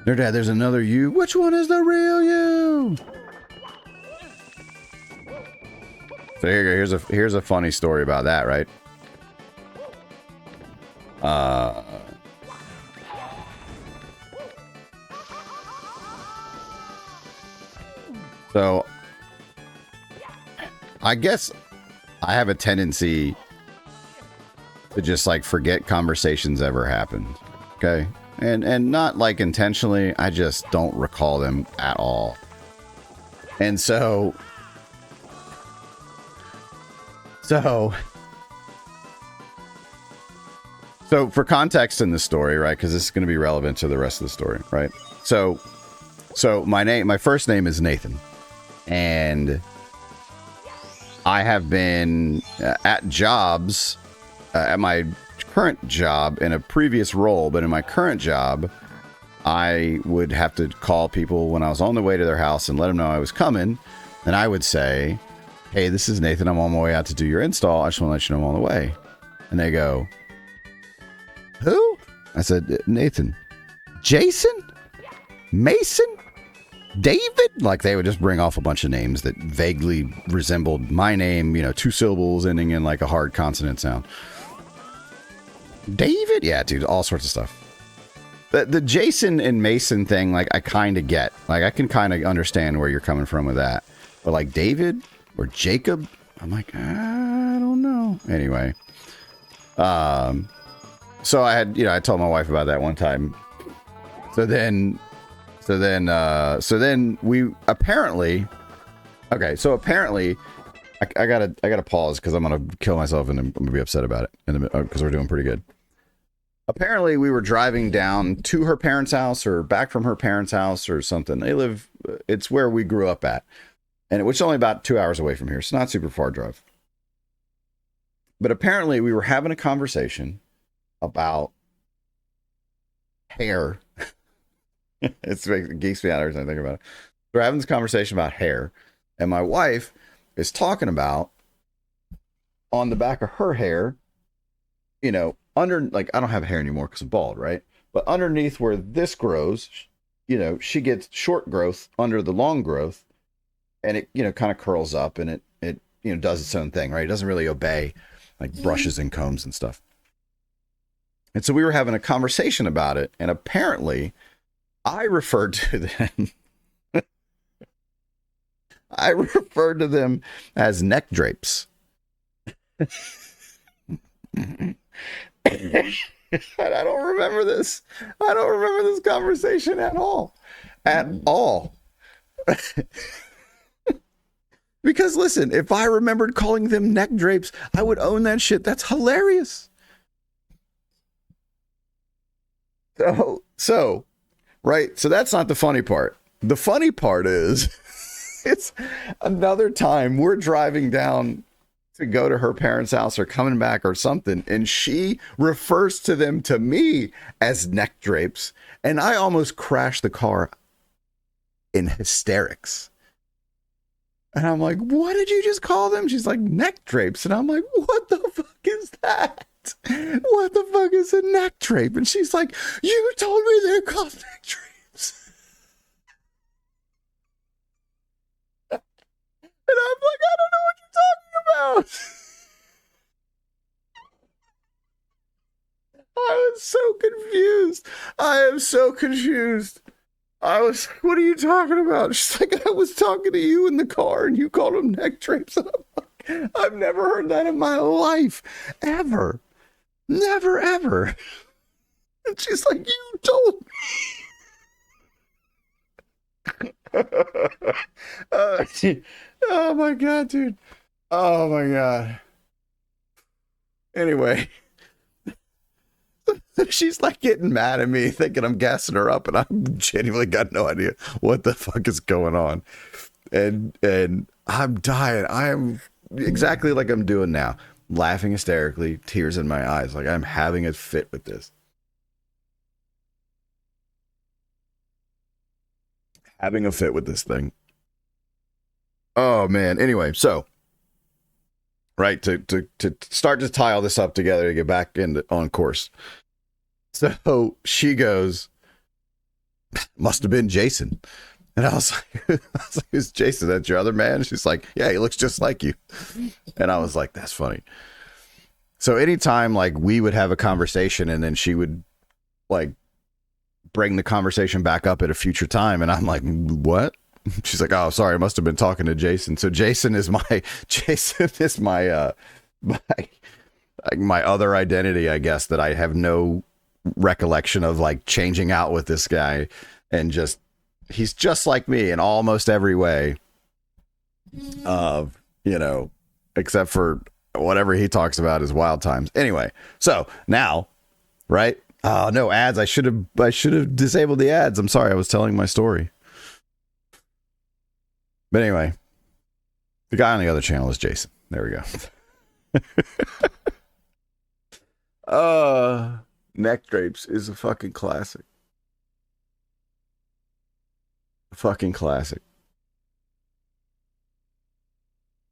Their dad, there's another you. Which one is the real you? So here's a funny story about that, right? So I guess I have a tendency to just like forget conversations ever happened. Okay. And not like intentionally, I just don't recall them at all. And so for context in the story, right? Because this is going to be relevant to the rest of the story, right? So my first name is Nathan, and I have been at jobs at my current job in a previous role, but in my current job, I would have to call people when I was on the way to their house and let them know I was coming, and I would say, "Hey, this is Nathan. I'm on my way out to do your install. I just want to let you know I'm on the way." And they go, "Who?" I said, "Nathan." "Jason? Mason? David?" Like they would just bring off a bunch of names that vaguely resembled my name, 2 syllables ending in like a hard consonant sound. David? Yeah, dude, all sorts of stuff. The Jason and Mason thing, like I kind of get. Like I can kind of understand where you're coming from with that. But like David or Jacob, I'm like, I don't know. Anyway. So I had, I told my wife about that one time. So then we apparently, okay. So apparently I gotta pause because I'm going to kill myself and I'm going to be upset about it because we're doing pretty good. Apparently we were driving down to her parents' house or back from her parents' house or something. It's where we grew up at, and which is only about 2 hours away from here. So not super far drive. But apparently we were having a conversation about hair. It geeks me out every time I think about it. We're having this conversation about hair, and my wife is talking about on the back of her hair, under, like, I don't have hair anymore because I'm bald, right? But underneath where this grows, she gets short growth under the long growth, and it, kind of curls up, and it does its own thing, right? It doesn't really obey like brushes and combs and stuff. And so we were having a conversation about it, and apparently I referred to them as neck drapes. And I don't remember this. I don't remember this conversation at all. At all. Because listen, if I remembered calling them neck drapes, I would own that shit. That's hilarious. So, right. So that's not the funny part. The funny part is it's another time we're driving down to go to her parents' house or coming back or something, and she refers to them to me as neck drapes, and I almost crashed the car in hysterics. And I'm like, "What did you just call them?" She's like, "Neck drapes." And I'm like, "What the fuck is that? What the fuck is a neck drape?" And she's like, "You told me they're called neck drapes." And I'm like, "I don't know what you're talking about." I was so confused. I am so confused. What are you talking about? She's like, "I was talking to you in the car and you called them neck drapes." And I'm like, "I've never heard that in my life. Ever. Never, ever." And she's like, "You told me." Oh my God, dude. Oh my God. Anyway. She's like getting mad at me, thinking I'm gassing her up, and I'm genuinely got no idea what the fuck is going on. And I'm dying. I am exactly like I'm doing now, laughing hysterically, tears in my eyes, like I'm having a fit with this. Having a fit with this thing. Oh man. Anyway, so right to start to tie all this up together to get back on course. So she goes, Must have been Jason. And I was like, "Who's Jason? That's your other man?" She's like, "Yeah, he looks just like you." And I was like, "That's funny." So anytime like we would have a conversation and then she would like bring the conversation back up at a future time, and I'm like, "What?" She's like, "Oh, sorry, I must have been talking to Jason." So Jason is my my other identity, I guess, that I have no recollection of like changing out with this guy, and just he's just like me in almost every way, of except for whatever he talks about is wild times. Anyway, so now, right? Oh no, ads. I should have disabled the ads. I'm sorry, I was telling my story. But anyway, the guy on the other channel is Jason. There we go. Neck drapes is a fucking classic. A fucking classic.